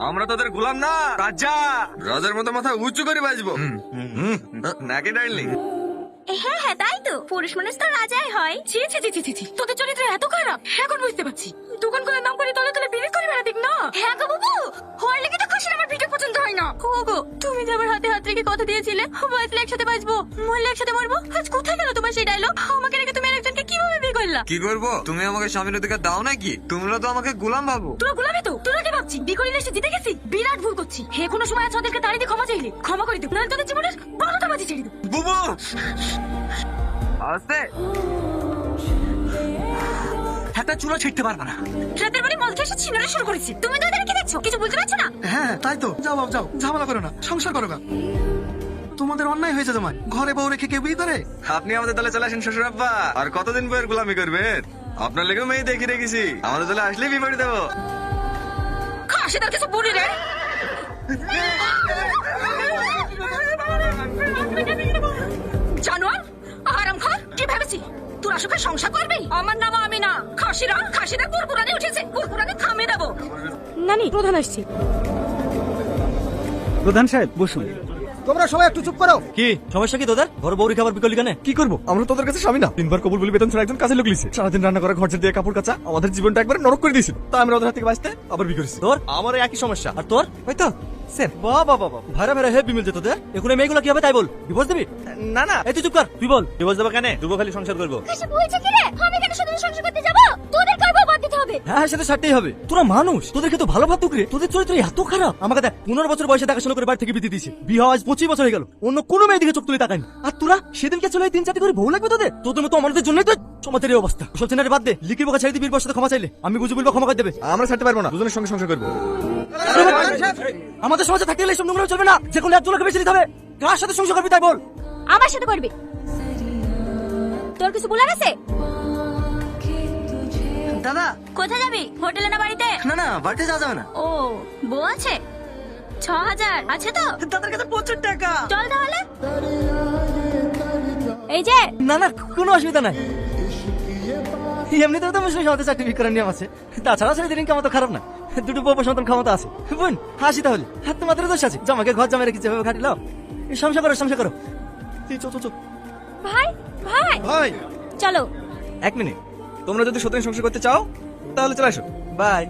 আমরা তোদের গোলাম না, রাজা। রাজার মতো মাথা উঁচু করে বাজবো নাকি ডার্লিং? হ্যাঁ হ্যাঁ, তাই তো, পুরুষ মানুষ তো রাজাই হয়। ছি ছি ছি ছি ছি ছি, তোদের চরিত্র এত খারাপ, এখন বুঝতে পারছি। দোকান করে নাম করে তলে তলে বিড়ি করে বেড়াতিক না। হ্যাঁ গো বাবু, হওয়ার লেগে তো খাসির আমার ভিডিও পছন্দ হয় না। ও গো, তুমি যে আমার হাতে হাত রেখে কথা দিয়েছিলে বাঁচলে একসাথে বাঁচবো, মরলে একসাথে মরবো, আজ কোথায় গেল তোমার সেই ডায়লগ? আমাকে রেখে তুমি আরেকজনকে কিভাবে বিয়ে করলা? কি করবো? তুমি আমাকে স্বামীর অধিকার দাও নাকি? তোমরা তো আমাকে গোলাম ভাবো। তোরা গোলামি তো, তোরা কি ভাবছি বিয়ে করে এসে জিতে গেছি? বিরাট ভুল করছি। হে, কোনো সময় আছে ওদেরকে দাঁড়িয়ে ক্ষমা চাইলে ক্ষমা করে দেবো, নাহলে তোদের জীবনের 12টা বাজি ছেড়ে দেবো। বুবু আস্তে, একটা চুলা ছিটতে পারবে না। রাতের বাড়ি মল খেয়ে ছিনারে শুরু করেছি। তুমি তো ওদের কি দেখছো? কিছু বুঝতে পারছো না? হ্যাঁ তাই তো, যাও বাবু যাও, ঝামেলা করো না, সংসার করো না। তোমাদের অন্যায় হয়েছে, তোমার ঘরে বউ রেখে কেউ বিয়ে করে? আপনি আমাদের দলে চলে আসেন শ্বশুর আব্বা। আর কতদিন বইয়ের গোলামি করবেন? আপনার লেগে মেয়ে দেখে রেখেছি, আমাদের দলে আসলেই বিয়ে দেবো। খাসিদার কিছু বলি রে। জানোয়ার, আরাম খা, কি ভেবেছি তোরা সুখে সংসার করবি? আমার নাম আমি না, খাসিদার কুরকুরানি উঠেছে, কুরকুরানি থামিয়ে দেবো। নানি, প্রধান আসছে। প্রধান সাহেব বসুন। তোমরা সবাই একটু চুপ করো। কি সমস্যা কি তোদের? ঘর বউরি খাবার বিকলি কেন? কি করবো? আমরা তোদের কাছে স্বামী না? 3 বার কবুল বলি বেতন ছাড়া একজন কাজে লোক লিছে, সারাদিন রান্না করা, ঘর ঝাড় দিয়ে, কাপড় কাচা, আমাদের জীবনটা একবারে নরক করে দিয়েছিল। তাই আমরা ওদের হাত থেকে বাঁচতে আবার বিয়ে করেছি। তোর? আমার একই সমস্যা। আর তোর? ওই তো স্যার। বাবা বাবা, ভাড়া ভাড়া হেভি মিলছে তোদের। এখন মেয়েগুলো কি হবে তাই বল, ডিভোর্স দিবি? না না, এই তুই চুপ কর, তুই বল ডিভোর্স দেবো কেন? দুবো খালি সংসার করবো। খাসি বলছে কি রে, আমি কেন শুধু সংসার করতে যাবো? তোদের কারবার বাদ দিতে হবে। হ্যাঁ সেটা ছাড়তেই হবে। তোরা মানুষ, তোদেরকে তো ভালো ভাবতুক রে, তোদের চরিত্র এত খারাপ। আমাকে দেখ, 15 বছর বয়সে দেখাশোনা করে বাড়ি থেকে বিয়ে দিয়েছে, বিয়ে হওয়া আজ 25 বছর হয়ে গেল, অন্য কোনো মেয়ে দিকে চোখ তুলে তাকায়নি। আর তোরা সেদিনকে চলে 3-4টি করে বউ লাগবে তোদের? তোদের মতো আমাদের জন্যই তো সমাজের এই অবস্থা। সচেনারে বাদ দে, লিখি বোকা ছেড়ে দিয়ে বীর বসাতে ক্ষমা চাইলে আমি বুঝে বলবো ক্ষমা করে দেবে। আমরা ছাড়তে পারবো না, দুজনের সঙ্গে সংসার করবো। আমাদের সমাজে থাকতে গেলে এইসব নোংরা চলবে না, যে কোনো একজনকে বেছে নিতে হবে। কার সাথে সংসার করবি তাই বল। আমার সাথে করবি। তোর কিছু বলার আছে? দাদা, কোথায় যাবি? হোটেলে না বাড়িতে? না না, বাড়িতে যাওয়া যাবে না। ও, বউ আছে? 6000 আছে তো? দাদার কাছে প্রচুর টাকা। চল তাহলে। এই যে না না, কোনো অসুবিধা নাই। এমনিতেও তো মুসলিম সমাজে চাকরি করার নিয়ম আছে, তাছাড়া ছেলেদের ইনকাম তো খারাপ না, দুটো বউ সন্তান ক্ষমতা আছে। বোন হাসি তাহলে, হাত তোমাদের দোষ আছে? জামাকে ঘর জামাই রেখে যেভাবে খাটিলাম, সংসার করো সংসার করো। চো ভাই, ভাই ভাই চলো। 1 মিনিট, তোমরা যদি সত্যি সংসার করতে চাও তাহলে চলে আসো। বাই।